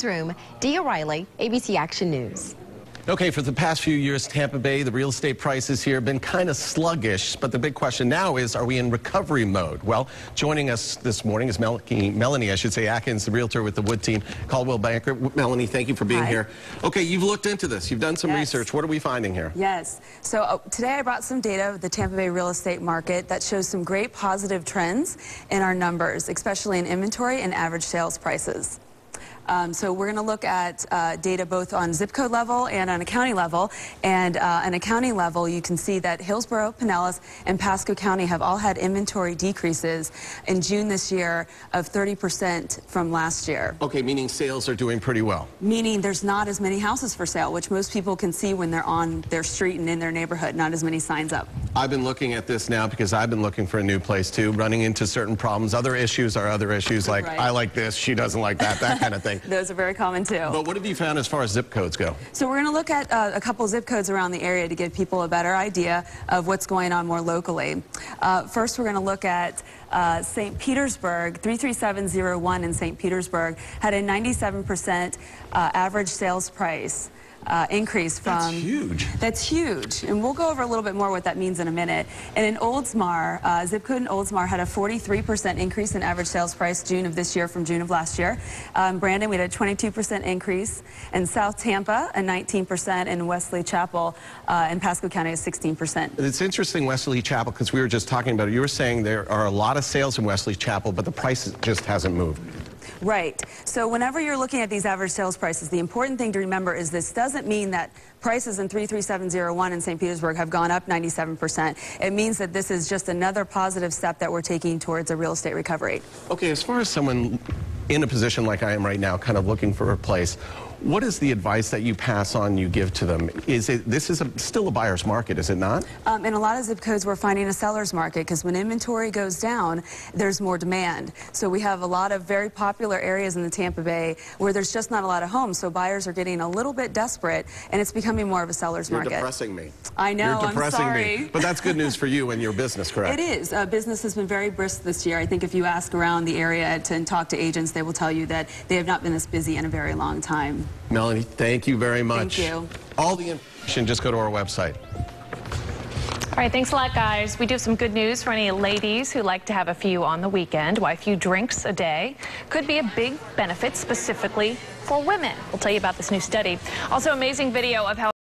Room, Dee O'Reilly, ABC Action News. Okay, for the past few years, Tampa Bay, the real estate prices here have been kind of sluggish, but the big question now is, are we in recovery mode? Well, joining us this morning is Melanie Atkinson, the realtor with the Wood team, Coldwell Banker. Melanie, thank you for being here. Okay, you've looked into this. You've done some research. What are we finding here? Yes. So today I brought some data of the Tampa Bay real estate market that shows some great positive trends in our numbers, especially in inventory and average sales prices. So we're going to look at data both on zip code level and on a county level. And on a county level, you can see that Hillsborough, Pinellas, and Pasco County have all had inventory decreases in June this year of 30% from last year. Okay, meaning sales are doing pretty well. Meaning there's not as many houses for sale, which most people can see when they're on their street and in their neighborhood, not as many signs up. I've been looking at this now because I've been looking for a new place too, running into certain problems. Other issues are other issues, like I like this, she doesn't like that, that kind of thing. Those are very common too. But what have you found as far as zip codes go? So we're going to look at a couple zip codes around the area to give people a better idea of what's going on more locally. First, we're going to look at St. Petersburg. 33701 in St. Petersburg had a 97% average sales price increase from... That's huge. That's huge. And we'll go over a little bit more what that means in a minute. And in Oldsmar, zip code in Oldsmar had a 43% increase in average sales price June of this year from June of last year. Brandon, we had a 22% increase. In South Tampa, a 19%. In Wesley Chapel in Pasco County, a 16%. It's interesting, Wesley Chapel, because we were just talking about it. You were saying there are a lot of sales in Wesley Chapel, but the price just hasn't moved. Right. So whenever you're looking at these average sales prices, the important thing to remember is this doesn't mean that prices in 33701 in St. Petersburg have gone up 97%. It means that this is just another positive step that we're taking towards a real estate recovery. Okay, as far as someone in a position like I am right now, kind of looking for a place, what is the advice that you pass on, you give to them? This is still a buyer's market, is it not? In a lot of zip codes, we're finding a seller's market because when inventory goes down, there's more demand. So we have a lot of very popular areas in the Tampa Bay where there's just not a lot of homes, so buyers are getting a little bit desperate, and it's becoming more of a seller's market. You're depressing me. I know, You're depressing I'm sorry. me. But that's good news for you and your business, correct? It is. Business has been very brisk this year. I think if you ask around the area and talk to agents, they will tell you that they have not been this busy in a very long time. Melanie, thank you very much. Thank you. All the information, just go to our website. All right, thanks a lot, guys. We do have some good news for any ladies who like to have a few on the weekend. Why a few drinks a day could be a big benefit specifically for women. We'll tell you about this new study. Also, amazing video of how